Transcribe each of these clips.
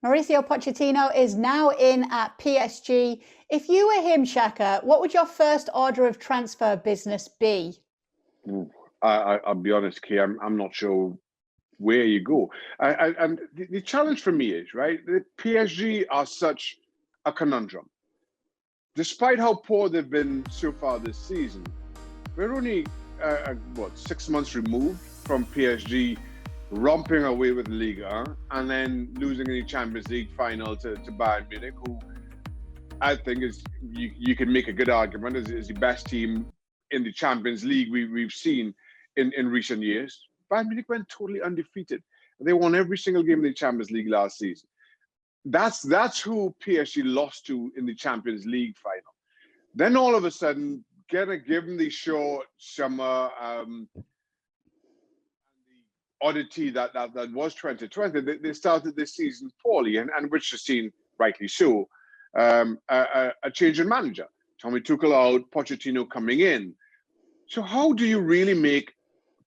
Mauricio Pochettino is now in at PSG. If you were him, Shaka, what would your first order of transfer business be? I'll be honest, Kay, I'm not sure where you go. And the challenge for me is, right, the PSG are such a conundrum. Despite how poor they've been so far this season, we're only, 6 months removed from PSG romping away with Liga and then losing in the Champions League final to Bayern Munich, who I think is, you can make a good argument, is the best team in the Champions League we've seen in recent years. Bayern Munich went totally undefeated. They won every single game in the Champions League last season. That's who PSG lost to in the Champions League final. Then all of a sudden, give them the short summer, the oddity that was 2020. They started this season poorly, and which has seen, rightly so, a change in manager. Thomas Tuchel out, Pochettino coming in. So how do you really make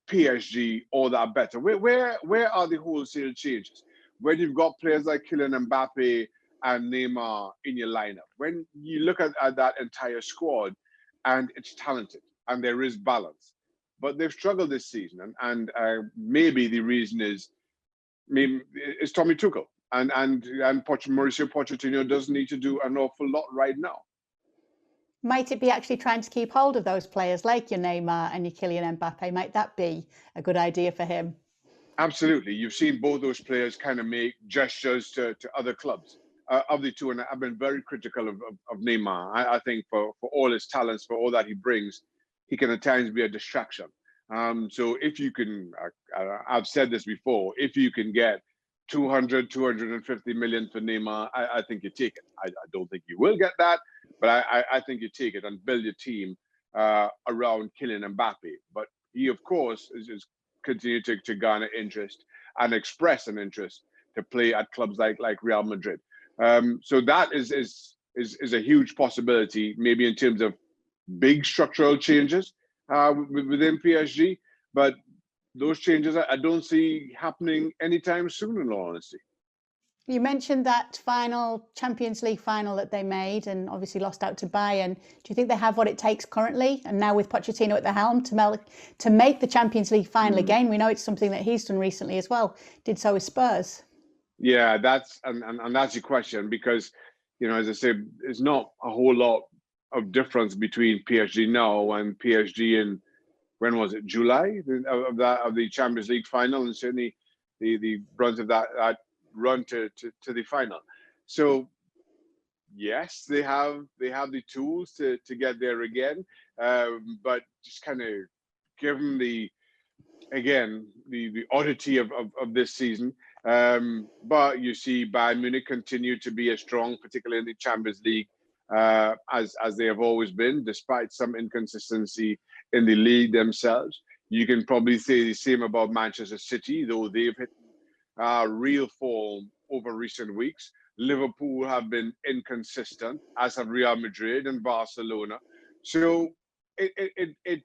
PSG all that better? Where are the wholesale changes? When you've got players like Kylian Mbappe and Neymar in your lineup, when you look at that entire squad, and it's talented and there is balance, but they've struggled this season, and maybe the reason is Thomas Tuchel and Mauricio Pochettino doesn't need to do an awful lot right now. Might it be actually trying to keep hold of those players like your Neymar and your Kylian Mbappe? Might that be a good idea for him? Absolutely. You've seen both those players kind of make gestures to other clubs. Of the two, and I've been very critical of Neymar. I think for all his talents, for all that he brings, he can at times be a distraction. So if you can, I've said this before, if you can get 250 million for Neymar, I think you take it. I don't think you will get that, but I think you take it and build your team around Kylian Mbappe. But he, of course, is continue to garner interest and express an interest to play at clubs like Real Madrid. So that is a huge possibility, maybe in terms of big structural changes within PSG. But those changes I don't see happening anytime soon, in all honesty. You mentioned that final Champions League final that they made and obviously lost out to Bayern. Do you think they have what it takes currently, and now with Pochettino at the helm, to make the Champions League final again? We know it's something that he's done recently as well. Did so with Spurs. Yeah, that's the question, because, as I said, there's not a whole lot of difference between PSG now and PSG in, when was it, July of the Champions League final, and certainly the brunt of that run to the final. So yes, they have the tools to get there again, but just kind of given the oddity of this season. But you see Bayern Munich continue to be as strong, particularly in the Champions League, as they have always been, despite some inconsistency in the league themselves. You can probably say the same about Manchester City, though they've hit real form over recent weeks. Liverpool have been inconsistent, as have Real Madrid and Barcelona. So it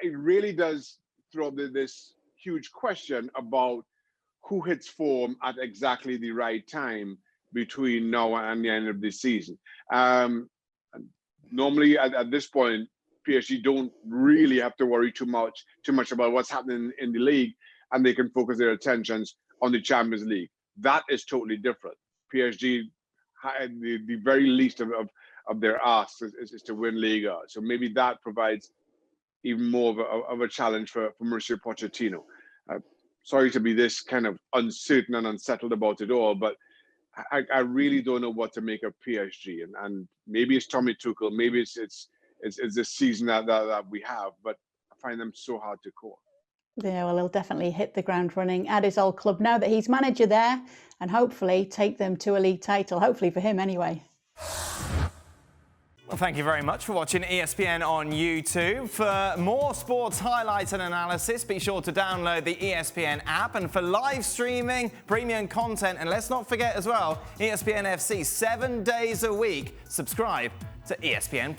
really does throw up this huge question about who hits form at exactly the right time between now and the end of the season. Normally, at this point, PSG don't really have to worry too much about what's happening in the league, and they can focus their attentions on the Champions League. That is totally different. PSG, the very least of their asks is to win Liga. So maybe that provides even more of a challenge for Mauricio Pochettino. Sorry to be this kind of uncertain and unsettled about it all, but I really don't know what to make of PSG. And maybe it's Thomas Tuchel, maybe it's this season that we have, but I find them so hard to call. Yeah, well, he'll definitely hit the ground running at his old club now that he's manager there, and hopefully take them to a league title, hopefully for him anyway. Well, thank you very much for watching ESPN on YouTube. For more sports highlights and analysis, be sure to download the ESPN app. And for live streaming, premium content, and let's not forget as well, ESPN FC 7 days a week. Subscribe to ESPN+.